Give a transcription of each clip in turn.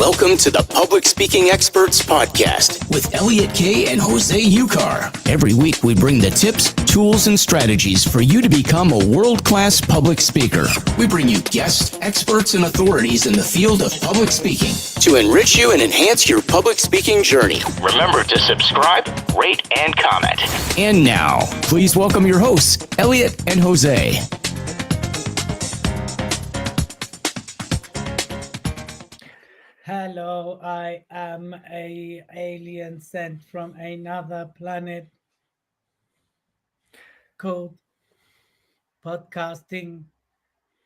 Welcome to the Public Speaking Experts Podcast with Elliot K. and Jose UCAR. Every week we bring the tips, tools, and strategies for you to become a world-class public speaker. We bring you guests, experts, and authorities in the field of public speaking to enrich you and enhance your public speaking journey. Remember to subscribe, rate, and comment. And now, please welcome your hosts, Elliot and Jose. Hello, I am an alien sent from another planet called Podcasting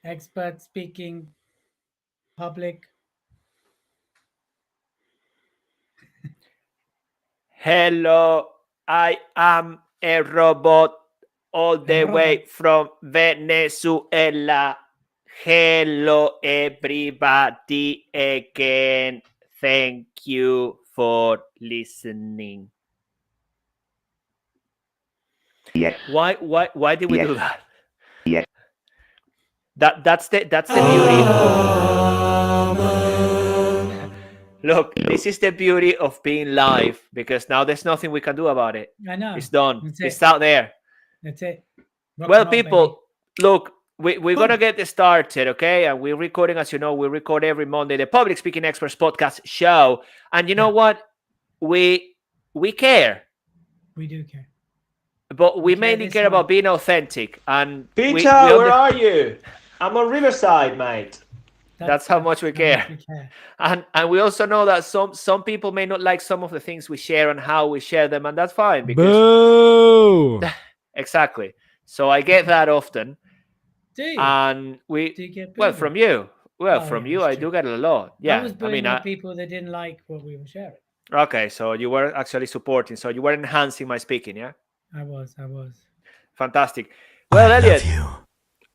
Expert Speaking Public. Hello, I am a robot all the way from Venezuela. Hello, everybody again. Thank you for listening. Yes. Why did we do that? Yes. That's the beauty. Look, this is the beauty of being live, because now there's nothing we can do about it. I know. It's done. That's It's it. out there. That's it. Rock Well, and roll, people, baby. look, we're going to get this started, okay? And we're recording, as you know, we record every Monday, the Public Speaking Experts podcast show. And you know what? We care, We do care. but we care mainly this care about much. being authentic. And Peter, we where are you? I'm on Riverside, mate. That's how much we care. And we also know that some people may not like some of the things we share and how we share them, and that's fine. Because Boo! exactly. So I get that often. Do you? And Do you get well, booed? from you. Well, Oh, from yeah, you, that's I true. do get it a lot. I Yeah. was I booing mean, the people that didn't like what we were sharing. okay, so you were actually supporting. So you were enhancing my speaking, yeah? I was. Fantastic. Well, Elliot,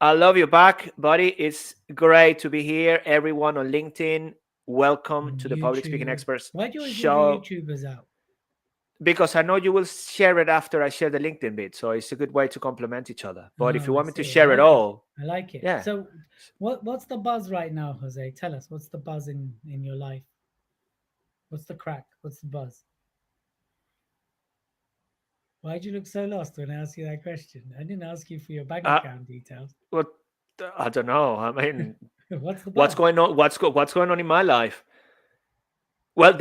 I love you back, buddy. It's great to be here. Everyone on LinkedIn, welcome to the Public Speaking YouTube. Experts Why do you always show. leave the YouTubers out? Because I know you will share it after I share the LinkedIn bit. So it's a good way to complement each other. But if you Oh, I want me to see. I share it like it. all, I like it. Yeah. So, what's the buzz right now, Jose? Tell us. What's the buzz in your life? What's the crack? What's the buzz? Why'd you look so lost when I asked you that question? I didn't ask you for your bank account details. well, I don't know. I mean, What's the buzz? what's going on? What's going on in my life? Well,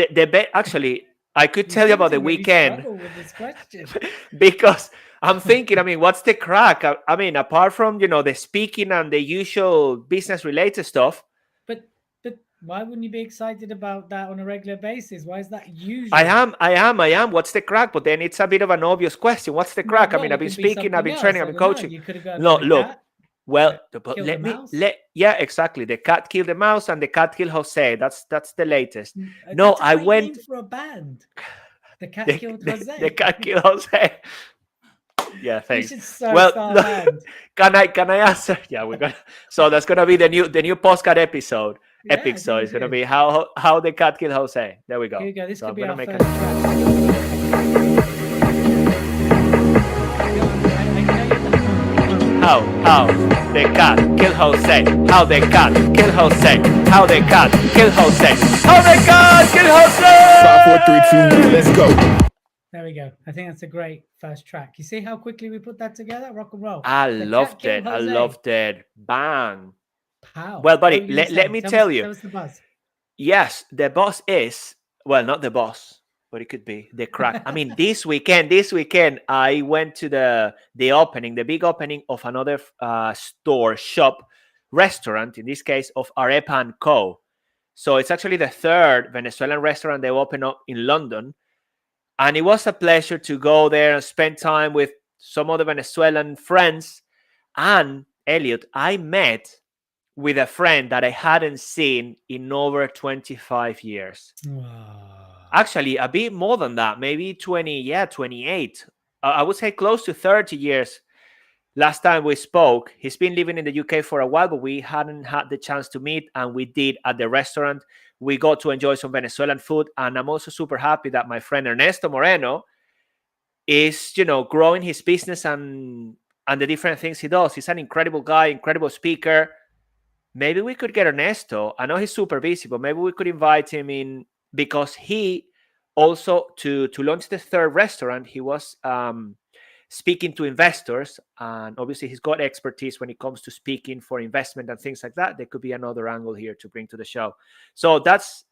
actually, I could tell you about the seem to really weekend struggle with this question. because I'm thinking. I mean, what's the crack? I mean, apart from the speaking and the usual business related stuff, But why wouldn't you be excited about that on a regular basis? Why is that usual? I am. What's the crack? But then it's a bit of an obvious question. What's the crack? I Well, mean, it I've been could be speaking, I've been something training, else. I've I been don't know. coaching. You could have gone No, for the look. cat. Well, but killed let the me mouse? yeah, exactly. The cat killed the mouse and the cat killed Jose. That's the latest. No, That's a I great went. name for a band. The cat The, killed the- Jose. the cat killed Jose. Yeah, You thanks. should start Well, a look, band. Can I answer? Yeah, we're gonna. So that's gonna be the new postcard episode. Yeah, Epic. I So think it's it gonna is. be how the cat killed Jose. There we go. Here you go. This So could I'm be gonna our make first it. track. How the cat killed Jose? How the cat killed Jose? How the cat killed Jose? How the cat killed Jose? 5, 4, 3, 2, 1, let's go. There we go. I think that's a great first track. You see how quickly we put that together? Rock and roll. I The cat loved killed it. I Jose. loved it. Bang. Pow. Well, buddy, What were you gonna let say? me Tell tell us- you. Tell us the buzz. Yes, the boss is, well, not the boss, but it could be the crack. I mean, this weekend, I went to the big opening of another shop, restaurant, in this case of Arepa & Co. So it's actually the third Venezuelan restaurant they opened up in London. And it was a pleasure to go there and spend time with some other Venezuelan friends. And Elliot, I met with a friend that I hadn't seen in over 25 years. Wow. Actually, a bit more than that, maybe 28. I would say close to 30 years. Last time we spoke, he's been living in the UK for a while, but we hadn't had the chance to meet, and we did at the restaurant. We got to enjoy some Venezuelan food, and I'm also super happy that my friend Ernesto Moreno is, growing his business and the different things he does. He's an incredible guy, incredible speaker. maybe we could get Ernesto. I know he's super busy, but maybe we could invite him in, because he also, to launch the third restaurant, he was speaking to investors, and obviously he's got expertise when it comes to speaking for investment and things like that. There could be another angle here to bring to the show. So that's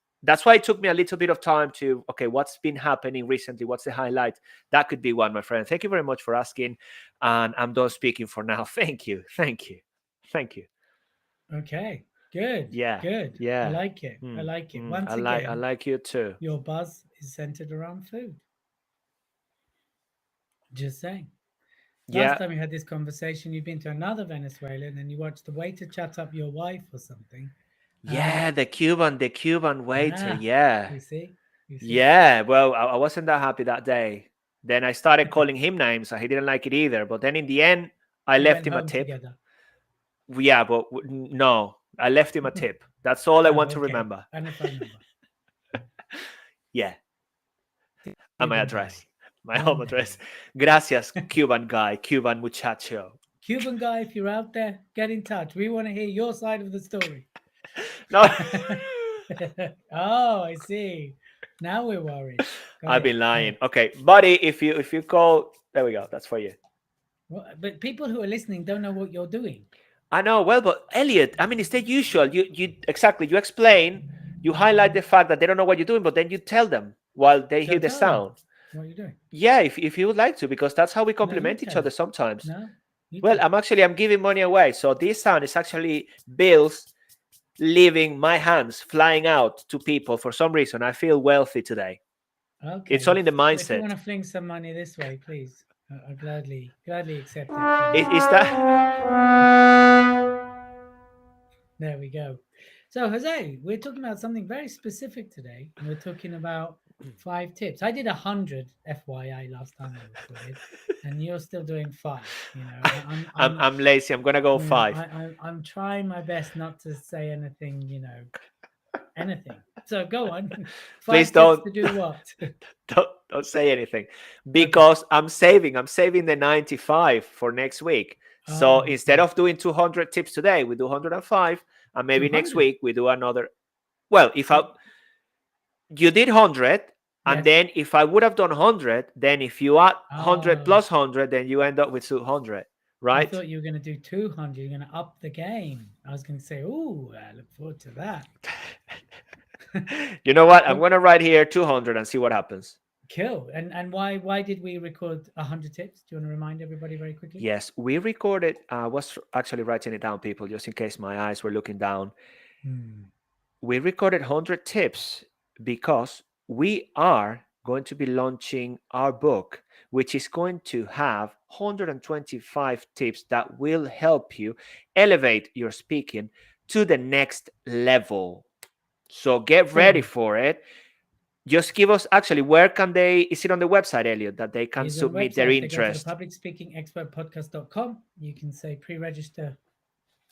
why it took me a little bit of time to, okay, what's been happening recently? What's the highlight? That could be one, my friend. Thank you very much for asking. And I'm done speaking for now. Thank you. Okay, good. Yeah, Good. yeah. I like it. I like it. Once I again, like you too. your buzz is centered around food. Just saying. Yeah. Last time we had this conversation, you've been to another Venezuelan and you watched the waiter chat up your wife or something. Yeah, the Cuban waiter. Yeah. You see? Yeah. Well, I wasn't that happy that day. Then I started calling him names, and he didn't like it either. But then in the end, I You left went him a home tip. together. Yeah, but no, I left him a tip. That's all I Oh, want to okay. remember. And a phone number. Yeah. And my Cuban address. guy. My home address. Gracias, Cuban guy, Cuban muchacho. Cuban guy, if you're out there, get in touch. We want to hear your side of the story. No. Oh, I see. Now we're worried. I've been lying. Okay, buddy, if you call, there we go. That's for you. Well, but people who are listening don't know what you're doing. I know. Well, but Elliot, I mean, it's the usual. You exactly. You explain. You highlight the fact that they don't know what you're doing, but then you tell them while they So hear the tell them sound. what are you doing? Yeah, if you would like to, because that's how we complement each tell other us. sometimes. No. Well, I'm giving money away. So this sound is actually bills leaving my hands, flying out to people. For some reason, I feel wealthy today. Okay. It's all in the If you mindset. want to fling some money this way, please. I'll gladly accept it. Is that? There we go. So, Jose, we're talking about something very specific today. We're talking about 5 tips. I did 100 FYI last time I recorded, and you're still doing 5. You know, I'm lazy. I'm gonna go 5. I'm trying my best not to say anything. You know, anything. So go on. 5 Please tips don't. To do what? Don't say anything, because I'm saving the 95 for next week. So instead of doing 200 tips today, we do 105, and maybe 200. next week we do another. Well, if you did 100, and then if I would have done 100, then if you add 100 plus 100, then you end up with 200, right? I thought you were going to do 200. You're going to up the game. I was going to say, "Ooh, I look forward to that." You know what? I'm going to write here 200 and see what happens. Cool. And why did we record 100 tips? Do you want to remind everybody very quickly? Yes, we recorded. I was actually writing it down, people, just in case my eyes were looking down. We recorded 100 tips because we are going to be launching our book, which is going to have 125 tips that will help you elevate your speaking to the next level. So get ready for it. Just give us, actually, where can they, is it on the website, Elliot, that they can submit their interest? They go to publicspeakingexpertpodcast.com. You can say pre-register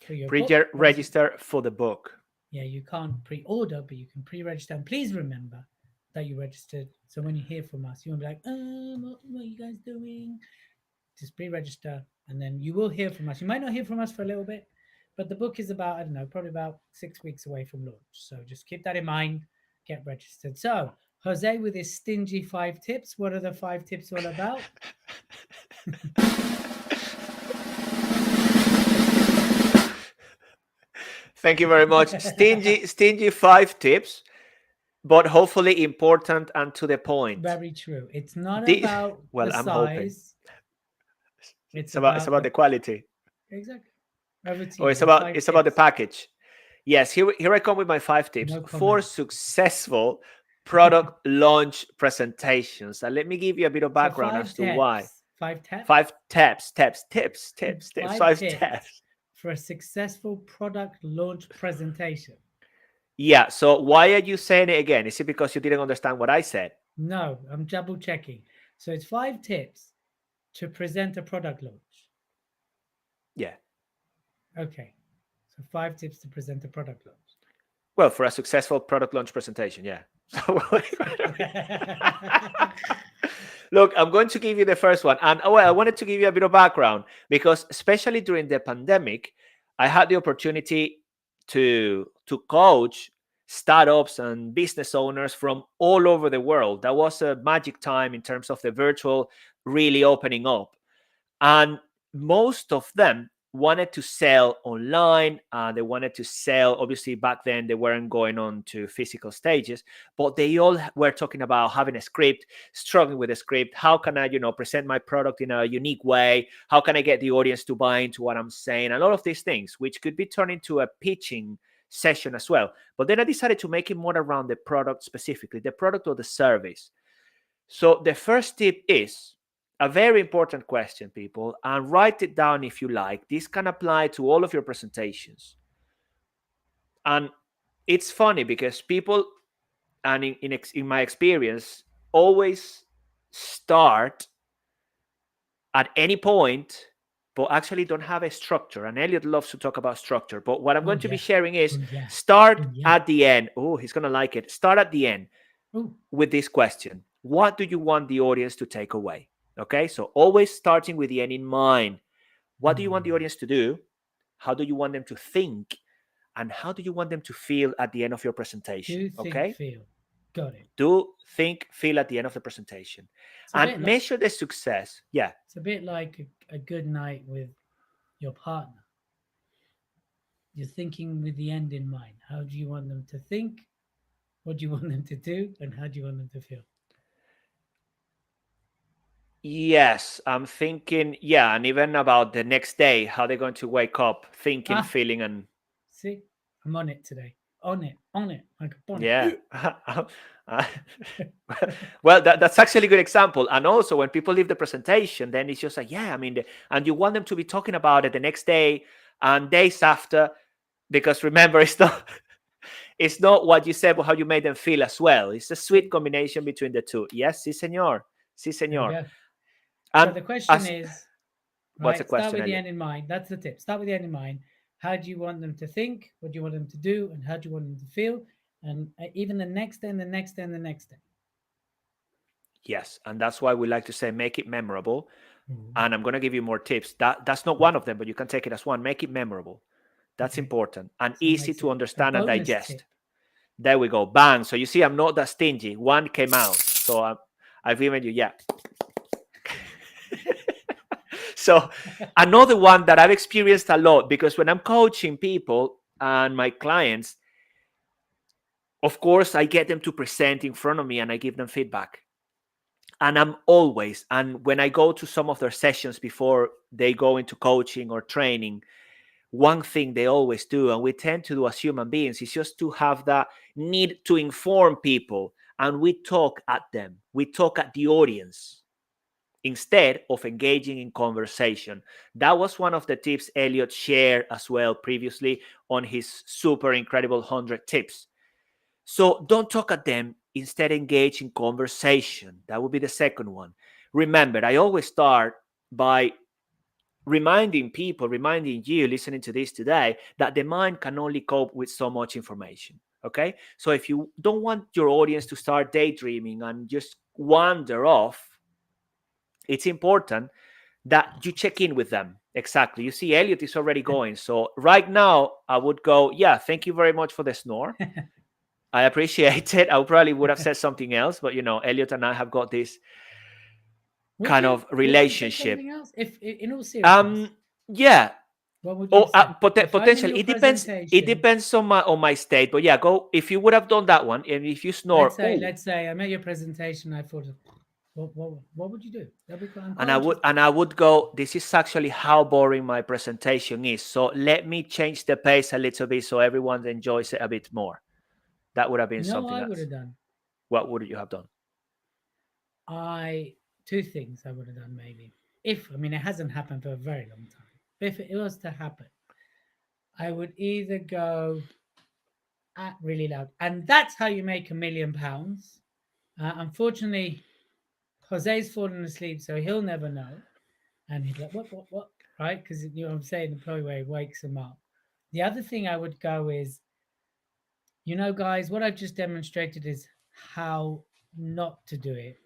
for your Pre-register for the book. Yeah, you can't pre-order, but you can pre-register. And please remember that you registered. So when you hear from us, you won't be like, what are you guys doing? Just pre-register, and then you will hear from us. You might not hear from us for a little bit, but the book is about, I don't know, probably about 6 weeks away from launch. So just keep that in mind. Get registered. So Jose with his stingy 5 tips. What are the 5 tips all about? Thank you very much. Stingy 5 tips, but hopefully important and to the point. Very true. It's not about the I'm size. hoping. It's about the quality. Exactly. Over to or you. It's about the package. Yes, here I come with my 5 tips for successful product launch presentations. And let me give you a bit of background as to why. 5 tips? 5 tips. 5 tips for a successful product launch presentation. Yeah. So why are you saying it again? Is it because you didn't understand what I said? No, I'm double checking. So it's 5 tips to present a product launch. Yeah. Okay. So 5 tips to present a product launch. Well, for a successful product launch presentation, yeah. Look, I'm going to give you the first one. And I wanted to give you a bit of background because especially during the pandemic, I had the opportunity to coach startups and business owners from all over the world. That was a magic time in terms of the virtual really opening up. And most of them wanted to sell online. They wanted to sell, obviously back then they weren't going on to physical stages, but they all were talking about having a script, struggling with a script. How can I, present my product in a unique way? How can I get the audience to buy into what I'm saying? A lot of these things, which could be turned into a pitching session as well. But then I decided to make it more around the product specifically, the product or the service. So the first tip is a very important question, people, and write it down if you like. This can apply to all of your presentations. And it's funny because people, and in my experience, always start at any point, but actually don't have a structure. And Elliot loves to talk about structure. But what I'm going to be sharing is start at the end. Oh, he's going to like it. Start at the end with this question. What do you want the audience to take away? Okay, so always starting with the end in mind. What do you want the audience to do? How do you want them to think? And how do you want them to feel at the end of your presentation? Do, think, okay? feel. Got it. Do, think, feel at the end of the presentation. And measure the success. Yeah. It's a bit like a good night with your partner. You're thinking with the end in mind. How do you want them to think? What do you want them to do? And how do you want them to feel? Yes, I'm thinking, and even about the next day, how they're going to wake up, thinking, feeling, and... See, I'm on it today. On it. Like a bonnet. Yeah. Well, that's actually a good example. And also when people leave the presentation, then it's just like, and you want them to be talking about it the next day and days after, because remember, it's not what you said, but how you made them feel as well. It's a sweet combination between the two. Yes, sí, señor. Sí, señor. So the question is, what's the question? Start with the end in mind. That's the tip. Start with the end in mind. How do you want them to think? What do you want them to do? And how do you want them to feel? And even the next day and the next day and the next day. Yes, and that's why we like to say make it memorable. And I'm going to give you more tips. That's not one of them, but you can take it as one. Make it memorable. That's important and easy to understand and digest. Tip. There we go. Bang. So you see, I'm not that stingy. One came out. So I've given you, So another one that I've experienced a lot, because when I'm coaching people and my clients, of course, I get them to present in front of me and I give them feedback. And and when I go to some of their sessions before they go into coaching or training, one thing they always do, and we tend to do as human beings, is just to have that need to inform people. And we talk at them. We talk at the audience instead of engaging in conversation. That was one of the tips Elliot shared as well previously on his super incredible 100 tips. So don't talk at them, instead engage in conversation. That would be the second one. Remember, I always start by reminding you listening to this today, that the mind can only cope with so much information. Okay? So if you don't want your audience to start daydreaming and just wander off, it's important that you check in with them. Exactly. You see, Elliot is already going. So right now, I would go, thank you very much for the snore. I appreciate it. I probably would have said something else, but Elliot and I have got this kind of relationship. If in all seriousness, what would you say? Potentially, it depends on my state. But go. If you would have done that one, and if you snore, let's say I'm at your presentation, I thought, what would you do? And I would go, this is actually how boring my presentation is. So let me change the pace a little bit so everyone enjoys it a bit more. That would have been something I else. would have done. What would you have done? Two things I would have done maybe. It hasn't happened for a very long time. If it was to happen, I would either go at really loud. And that's how you make £1 million. Unfortunately, Jose's fallen asleep, so he'll never know. And he's like, what? Right? Because I'm saying the probably way wakes him up. The other thing I would go is, guys, what I've just demonstrated is how not to do it.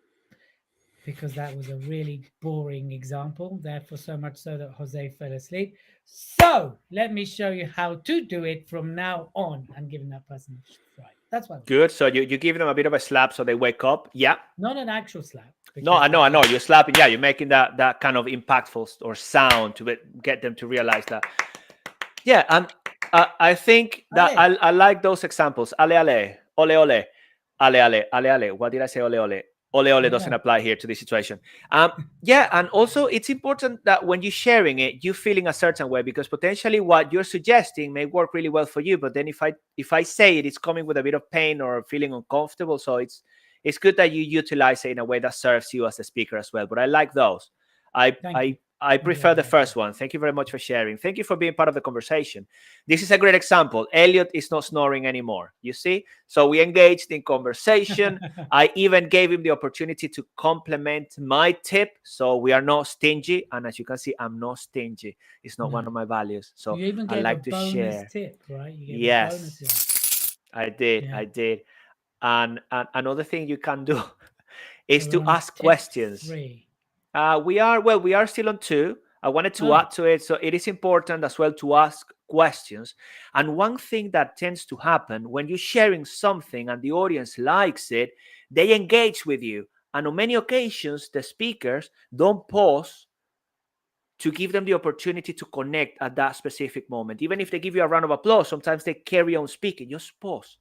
because that was a really boring example. Therefore, so much so that Jose fell asleep. So let me show you how to do it from now on. I'm giving that person a fright. That's why. Good. So you give them a bit of a slap so they wake up. Yeah. Not an actual slap. No, I because know. You're slapping. Yeah, you're making that kind of impactful or sound to get them to realize that. Yeah, and I think that Ale. I like those examples. Ale, ale, ole, ole, ale, ale, ale, ale. What did I say? Ole, ole. Ole, ole doesn't Yeah. apply here to this situation. Yeah, and also it's important that when you're sharing it, you're feeling a certain way, because potentially what you're suggesting may work really well for you. But then if I say it, it's coming with a bit of pain or feeling uncomfortable. So it's good that you utilize it in a way that serves you as a speaker as well. But I like those. Thank you. I prefer the first one. Thank you very much for sharing. Thank you for being part of the conversation. This is a great example. Elliot is not snoring anymore. You see? So we engaged in conversation. I even gave him the opportunity to compliment my tip. So we are not stingy. And as you can see, I'm not stingy. It's not one of my values. So You even I gave like a to bonus share. tip, right? You gave Yes, a bonus tip. I did. Yeah. I did. And another thing you can do is So to we're on ask tip questions. 3. We are still on 2. I wanted to add to it. So it is important as well to ask questions. And one thing that tends to happen when you're sharing something and the audience likes it, they engage with you. And on many occasions, the speakers don't pause to give them the opportunity to connect at that specific moment. Even if they give you a round of applause, sometimes they carry on speaking. Just pause.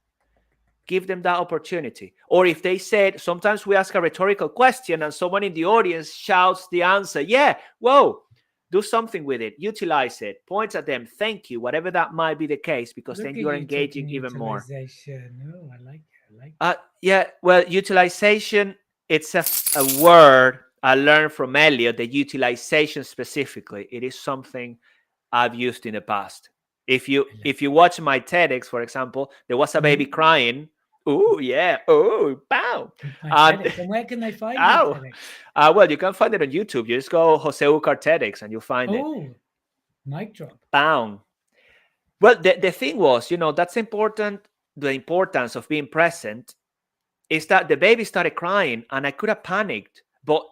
Give them that opportunity. Or if they said, sometimes we ask a rhetorical question and someone in the audience shouts the answer. Yeah, whoa, do something with it. Utilize it. Point at them. Thank you, whatever that might be the case, because Look then at you're you engaging talking even more. utilization. Oh, I like it. I like it. Yeah, well, utilization, it's a word I learned from Elliot, the utilization specifically. It is something I've used in the past. If you watch my TEDx, for example, there was a baby crying. Oh, yeah. Oh, pow. My TEDx. And where can they find Ow. you, TEDx? Well, you can find it on YouTube. You just go Jose UCAR TEDx and you'll find it. Oh, mic drop. Pound. Well, the thing was, that's important. The importance of being present is that the baby started crying and I could have panicked. But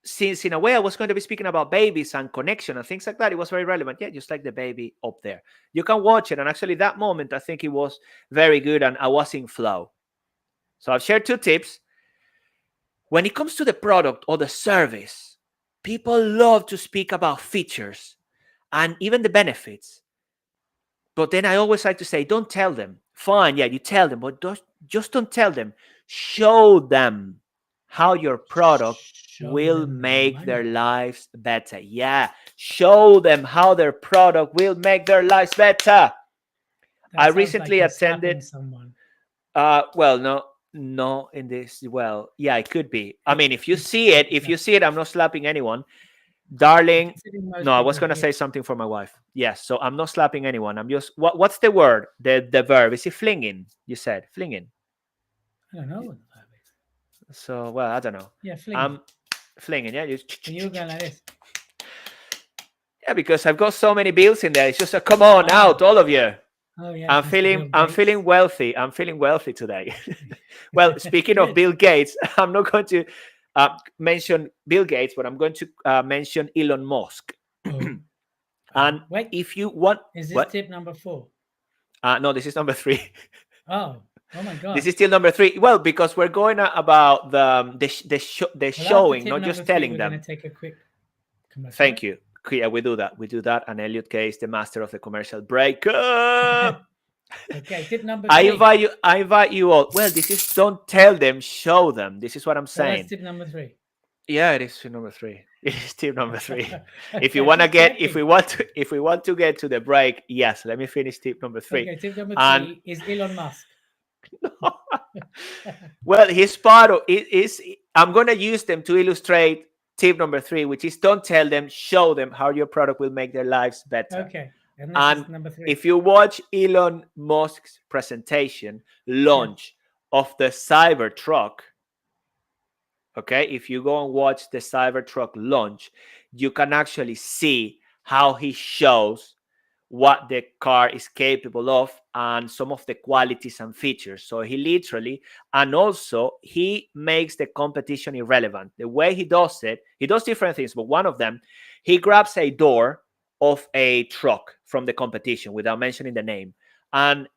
since in a way I was going to be speaking about babies and connection and things like that, it was very relevant. Yeah, just like the baby up there. You can watch it. And actually that moment, I think it was very good and I was in flow. So I've shared 2 tips. When it comes to the product or the service, people love to speak about features and even the benefits. But then I always like to say, don't tell them. Fine, yeah, you tell them, but just don't tell them. Show them how your product will make their lives better. Yeah, show them how their product will make their lives better. I recently attended someone. Well, no, in this. Well, yeah, it could be. I mean, if you see it, I'm not slapping anyone. Darling, no, I was going to say something for my wife. Yes, so I'm not slapping anyone. I'm just, what's the word? The verb. Is it flinging? You said flinging. I don't know what the verb is. So, well, I don't know. Yeah, flinging. Flinging, yeah. And you were going like this. Yeah, because I've got so many bills in there. It's just a, come on out, all of you. Oh, yeah. I'm feeling wealthy. I'm feeling wealthy today. Well, speaking of Bill Gates, I'm not going to mention Bill Gates, but I'm going to mention Elon Musk. And wait, if you want, is this tip number 4? No, this is number 3. Oh my God! This is still number 3. Well, because we're going about the showing, not just telling them. We're going to take a quick commercial. Thank you. Yeah, we do that. And Elliot K is the master of the commercial break. Okay, tip number 3. I invite you all. Well, this is don't tell them, show them. This is what I'm saying. That's tip number 3. Yeah, it is tip number 3. It is tip number 3. If you want to get, if we want to get to the break, yes. Let me finish tip number 3. Okay, tip number 3 is Elon Musk. Well, his part of it is. I'm going to use them to illustrate tip number 3, which is don't tell them, show them how your product will make their lives better. Okay. And number 3. If you watch Elon Musk's presentation, launch of the Cybertruck, okay, if you go and watch the Cybertruck launch, you can actually see how he shows what the car is capable of and some of the qualities and features. So he literally, and also he makes the competition irrelevant. The way he does it, he does different things, but one of them, he grabs a door of a truck from the competition without mentioning the name. And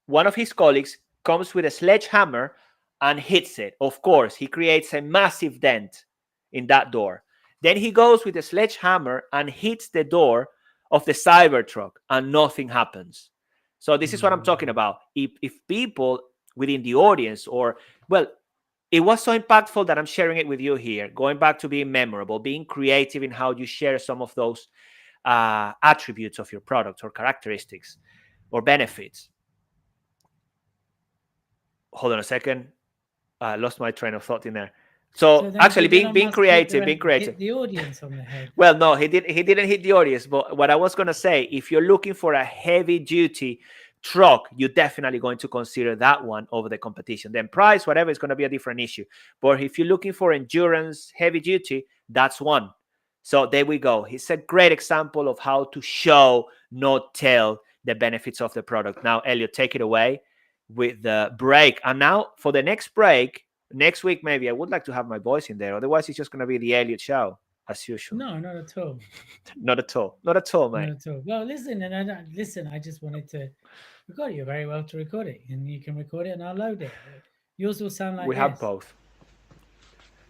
one of his colleagues comes with a sledgehammer and hits it. Of course, he creates a massive dent in that door. Then he goes with a sledgehammer and hits the door of the Cybertruck, and nothing happens. So this is what I'm talking about. If people within the audience, or, well, it was so impactful that I'm sharing it with you here, going back to being memorable, being creative in how you share some of those attributes of your product or characteristics or benefits. Hold on a second. I lost my train of thought in there. So then actually, did Elon being Musk creative, hit the audience on the head. Well, no, he didn't hit the audience. But what I was gonna say, if you're looking for a heavy duty truck, you're definitely going to consider that one over the competition. Then price, whatever, is going to be a different issue. But if you're looking for endurance, heavy duty, that's one. So there we go. It's a great example of how to show, not tell, the benefits of the product. Now, Elliot, take it away with the break. And now for the next break, next week, maybe I would like to have my voice in there. Otherwise, it's just going to be the Elliot show as usual. No, not at all. Not at all. Not at all, mate. Not at all. Well, listen, I just wanted to record it. You're very well to record it, and you can record it and I'll load it. Yours will sound like we this. have both.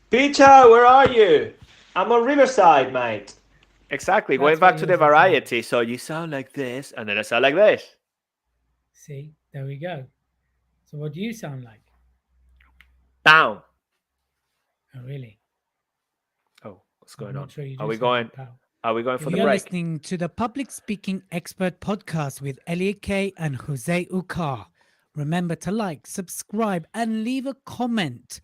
Peter, where are you? I'm on Riverside, mate. Exactly. That's Going back what to yours the will sound like. variety. So you sound like this, and then I sound like this. See, there we go. So what do you sound like? Down. Oh, really? Oh, what's I'm going not on? sure you do Are we sound going? like Pal. Are we going for the You're break? listening to the Public Speaking Expert Podcast with Elliot K and Jose UCAR. Remember to like, subscribe, and leave a comment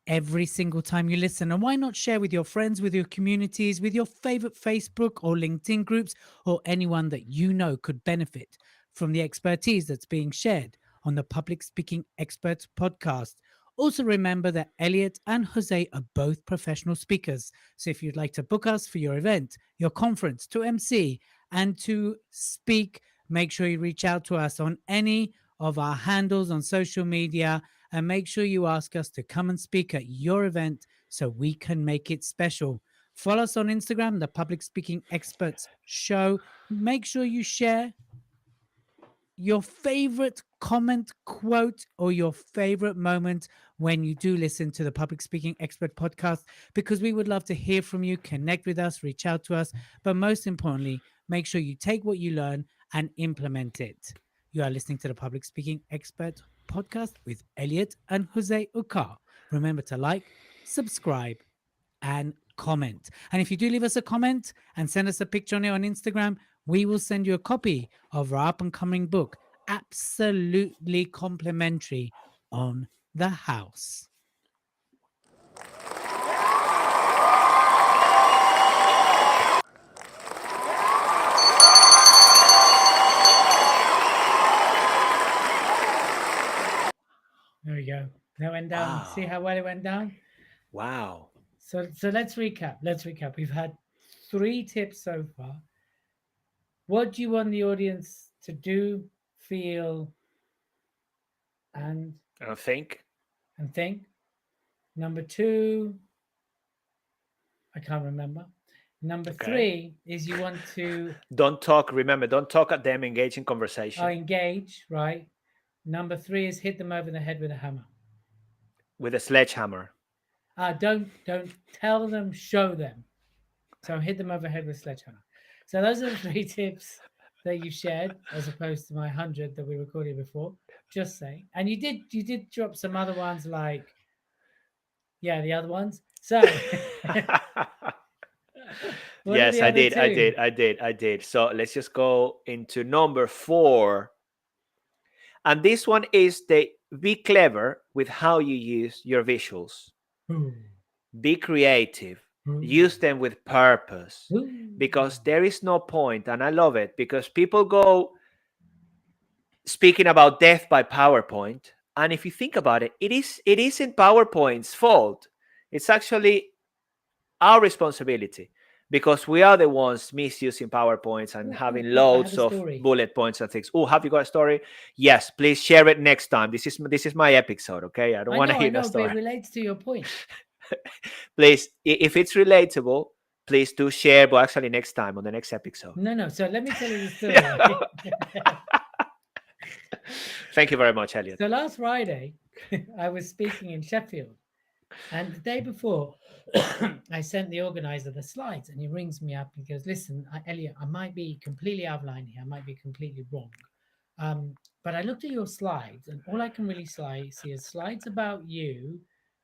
every single time you listen. And why not share with your friends, with your communities, with your favorite Facebook or LinkedIn groups, or anyone that you know could benefit from the expertise that's being shared on the Public Speaking Experts Podcast. Also, remember that Elliot and Jose are both professional speakers. So if you'd like to book us for your event, your conference, to MC, and to speak, make sure you reach out to us on any of our handles on social media, and make sure you ask us to come and speak at your event so we can make it special. Follow us on Instagram, the Public Speaking Experts Show. Make sure you share your favorite comment, quote, or your favorite moment when you do listen to the Public Speaking Expert Podcast, because we would love to hear from you, connect with us, reach out to us. But most importantly, make sure you take what you learn and implement it. You are listening to the Public Speaking Expert Podcast with Elliot and Jose UCAR. Remember to like, subscribe, and comment. And if you do leave us a comment and send us a picture on it on Instagram, we will send you a copy of our up and coming book, absolutely complimentary, on the house. There we go. That went down. Wow. See how well it went down? Wow. So let's recap. We've had 3 tips so far. What do you want the audience to do, feel, and Think. think? Number 2, I can't remember. Number Okay. 3 is you want to Don't talk. Remember, don't talk at them. Engage in conversation engage, right? Number 3 is hit them over the head with a hammer. with a sledgehammer. Don't tell them, show them. So hit them over the head with a sledgehammer. So those are the 3 tips that you shared, as opposed to my 100 that we recorded before. Just saying. And you did drop some other ones, like, yeah, the other ones. So what are Yes, the I other did. 2? I did. So let's just go into number 4. And this one is be clever with how you use your visuals. Ooh. Be creative. Ooh. Use them with purpose. Ooh. Because there is no point, and I love it, because people go speaking about death by PowerPoint. And if you think about it, it isn't PowerPoint's fault. It's actually our responsibility. because we are the ones misusing PowerPoints and having I have loads a of story. bullet points and things. Oh, have you got a story? Yes, please share it next time. This is my episode, okay? I don't want to hear that but story. it relates to your point. Please, if it's relatable, please do share, but actually next time on the next episode. No. So let me tell you the story. Right? Thank you very much, Elliot. So last Friday, I was speaking in Sheffield, and the day before, I sent the organizer the slides, and he rings me up and goes, "Listen, Elliot, I might be completely out of line here. I might be completely wrong. But I looked at your slides, and all I can really see is slides about you,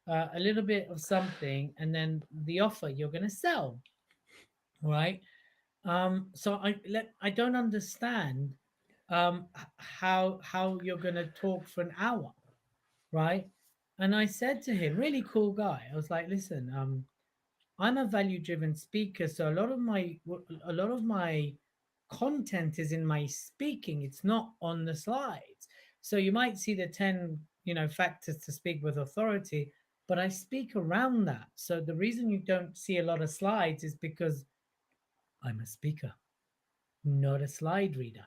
a little bit of something, and then the offer you're going to sell, right? So I don't understand how you're going to talk for an hour, right?" And I said to him, really cool guy, I was like, "Listen, I'm a value driven speaker, so a lot of my content is in my speaking. It's not on the slides. So you might see the 10, factors to speak with authority, but I speak around that. So the reason you don't see a lot of slides is because I'm a speaker, not a slide reader."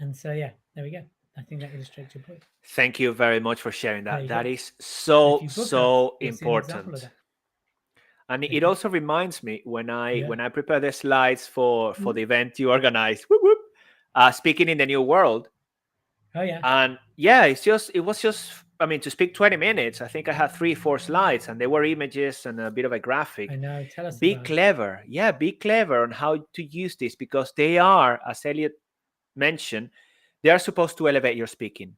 And so yeah, there we go. I think that illustrates your point. Thank you very much for sharing There that. you That go. is so If you book us, you'll see an example of important. that. And There it you go. also reminds me when Yeah. I prepare the slides for Mhm. the event you organized, speaking in the new world. Oh yeah. And yeah, it was just, I mean, to speak 20 minutes, I think I had 3-4 slides, and they were images and a bit of a graphic. I know. Tell us Be about it. clever. Yeah, be clever on how to use this, because they are, as Elliot mentioned, they are supposed to elevate your speaking.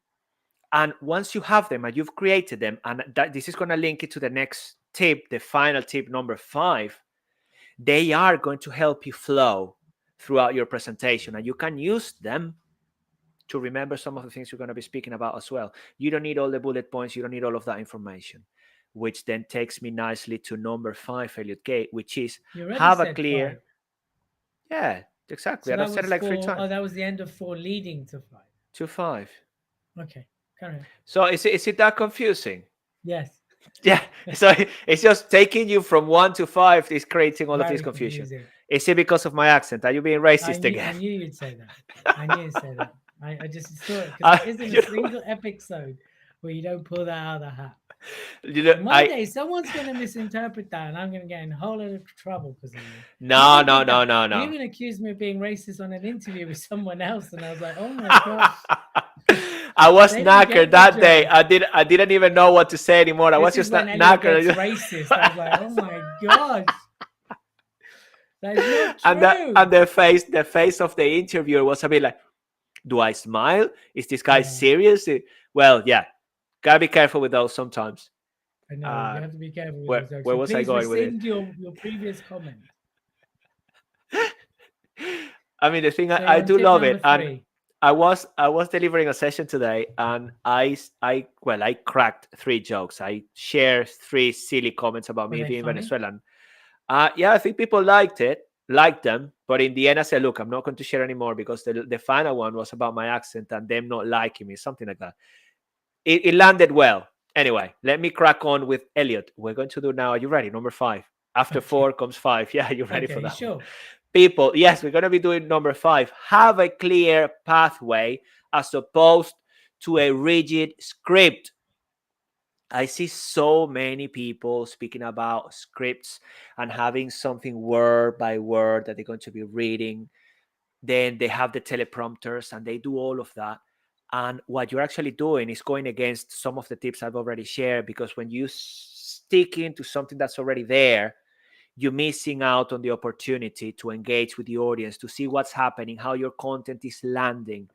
And once you have them and you've created them, and this is going to link it to the next tip, the final tip, number 5, they are going to help you flow throughout your presentation, and you can use them to remember some of the things you're going to be speaking about as well. You don't need all the bullet points. You don't need all of that information, which then takes me nicely to number 5, Elliot K, which is You already have a said clear. 5. Yeah, exactly. So I that don't said was it like 3 4. times. Oh, that was the end of 4 leading to 5. To 5. Okay, carry on. So is it that confusing? Yes. Yeah. So it's just taking you from 1 to 5 is creating all of Very this confusion. confusing. Is it because of my accent? Are you being racist I again? knew you'd say that. I knew you'd say that. I just saw it because there isn't a single episode where you don't pull that out of the hat. One day someone's going to misinterpret that, and I'm going to get in a whole lot of trouble because of you. No. You even accused me of being racist on an interview with someone else, and I was like, oh my gosh. I was They didn't get knackered the that day. joke. I didn't even know what to say anymore. I was This is just when Elliot knackered. gets racist. I was like, oh my gosh. That's not true. And the face of the interviewer was a bit like, do I smile? Is this guy serious? Well, yeah. Gotta be careful with those sometimes. I know, you have to be careful with Where- those jokes. where So was I please going with it? rescind your previous comment. I mean, the thing So I on do tip love number it. And 3. I was delivering a session today, and I cracked 3 jokes. I shared 3 silly comments about Were me they being funny? Venezuelan. Yeah, I think people liked them, but in the end, I said, look, I'm not going to share anymore because the final one was about my accent and them not liking me, something like that. It landed well. Anyway, let me crack on with Elliot. We're going to do now. Are you ready? Number 5. After 4 comes 5. Yeah, you ready for that? Sure. One? People, yes, we're going to be doing number 5. Have a clear pathway as opposed to a rigid script. I see so many people speaking about scripts and having something word by word that they're going to be reading. Then they have the teleprompters and they do all of that. And what you're actually doing is going against some of the tips I've already shared, because when you stick into something that's already there, you're missing out on the opportunity to engage with the audience, to see what's happening, how your content is landing.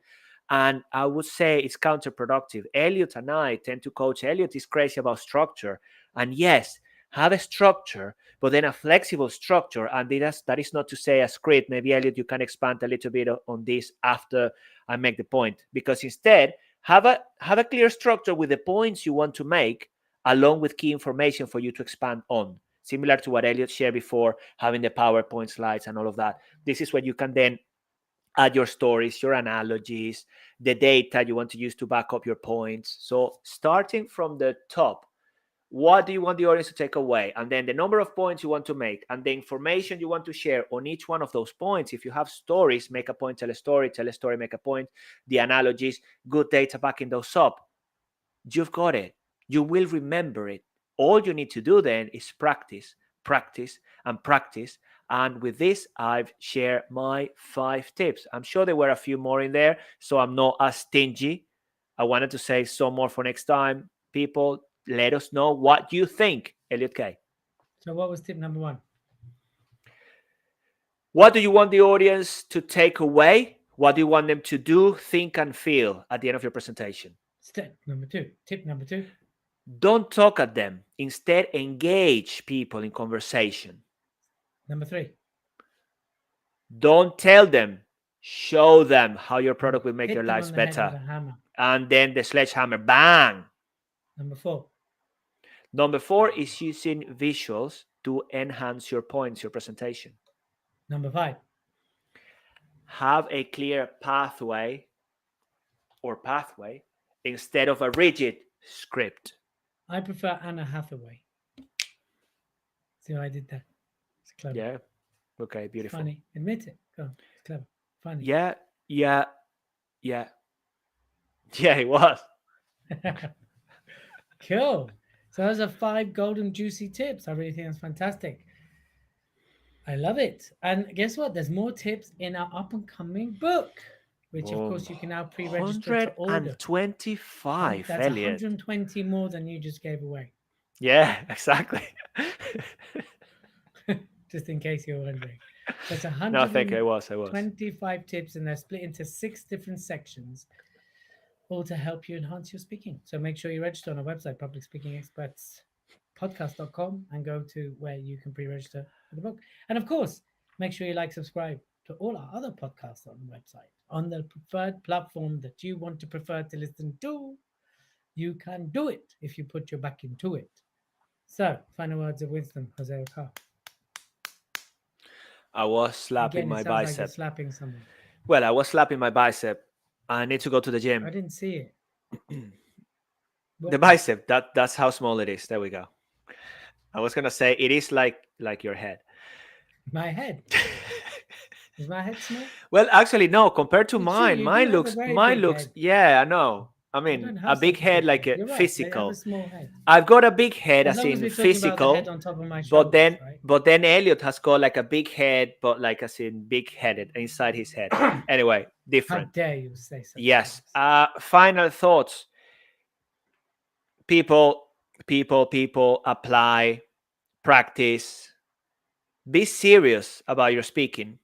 And I would say it's counterproductive. Elliot and I tend to coach. Elliot is crazy about structure. And yes, have a structure, but then a flexible structure. And that is not to say a script. Maybe, Elliot, you can expand a little bit on this after I make the point. Because instead, have a clear structure with the points you want to make, along with key information for you to expand on. Similar to what Elliot shared before, having the PowerPoint slides and all of that. This is where you can then add your stories, your analogies, the data you want to use to back up your points. So starting from the top, what do you want the audience to take away, and then the number of points you want to make, and the information you want to share on each one of those points. If you have stories, make a point, tell a story, make a point, the analogies, good data backing those up. You've got it. You will remember it. All you need to do then is practice, practice, and practice. And with this, I've shared my 5 tips. I'm sure there were a few more in there, so I'm not as stingy. I wanted to save some more for next time. People, let us know what you think. Elliot K. So what was tip number 1? What do you want the audience to take away? What do you want them to do, think, and feel at the end of your presentation? Step number 2. Tip number 2. Don't talk at them. Instead, engage people in conversation. Number 3. Don't tell them. Show them how your product will make Hit their them lives on the head with better. a hammer. And then the sledgehammer, bang. Number 4. Number 4 is using visuals to enhance your points, your presentation. Number 5. Have a clear pathway instead of a rigid script. I prefer Anna Hathaway. See how I did that? It's clever. Yeah. Okay, It's beautiful. funny. Admit it. Go on. It's clever. Funny. Yeah, it was. Cool. So those are 5 golden juicy tips. I really think that's fantastic. I love it. And guess what? There's more tips in our up and coming book, which of course you can now pre-register to order. 125, That's Elliot. 120 more than you just gave away. Yeah, exactly. Just in case you're wondering. That's No, thank you. I was. 125 tips, and they're split into 6 different sections, all to help you enhance your speaking. So make sure you register on our website, publicspeakingexpertspodcast.com, and go to where you can pre-register for the book. And of course, make sure you subscribe to all our other podcasts on the website, on the preferred platform that you want to prefer to listen to. You can do it if you put your back into it. So, final words of wisdom, Jose Ocar. I was slapping Again, it my sounds like bicep. you're slapping someone. Well, I was slapping my bicep. I need to go to the gym. I didn't see it. The bicep. That's how small it is. There we go. I was gonna say it is like your head. My head. Is my head small? Well, actually, no. Compared to It's true, mine, you mine do have a looks. very Mine big looks. head. Yeah, I know. I You mean, don't a have big such head, big like head. a You're right, physical. I have a small head. I've got a big head, As as long as in we're talking about the physical. head on top of my But shoulders, then, right? but then Elliot has got like a big head, but like as in big headed inside his head. Anyway, How different. dare you say so? Yes. Final thoughts. People, apply, practice, be serious about your speaking,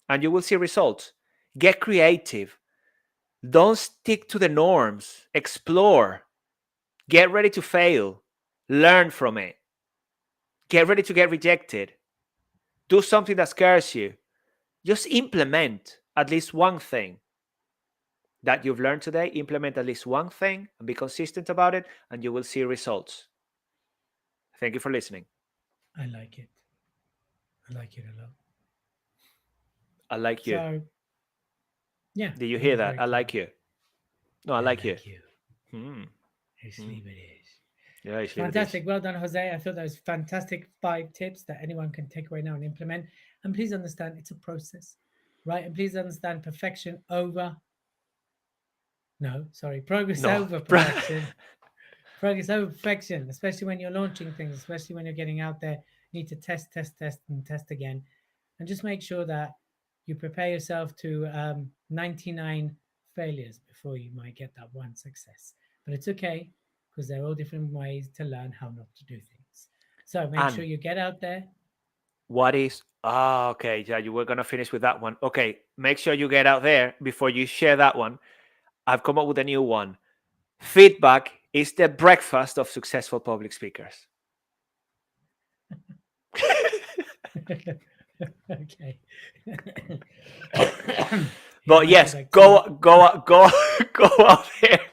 and you will see results. Get creative. Don't stick to the norms. Explore. Get ready to fail. Learn from it. Get ready to get rejected. Do something that scares you. Just implement at least one thing that you've learned today. Implement at least one thing and be consistent about it, and you will see results. Thank you for listening. I like it. I like it a lot. I like you. So, yeah. Did you it hear was that? very I like clever. you. No, I like you. you. Sleep it is. Yeah, it's Fantastic. Well done, Jose. I thought that was fantastic 5 tips that anyone can take away now and implement. And please understand it's a process, right? And please understand progress over perfection. Progress over perfection, especially when you're launching things, especially when you're getting out there. You need to test, and test again. And just make sure that you prepare yourself to 99 failures before you might get that one success. But it's okay, because there are all different ways to learn how not to do things. So make sure you get out there. What is... okay. Yeah, you were going to finish with that one. Okay. Make sure you get out there before you share that one. I've come up with a new one. Feedback is the breakfast of successful public speakers. Okay. But yes, go out there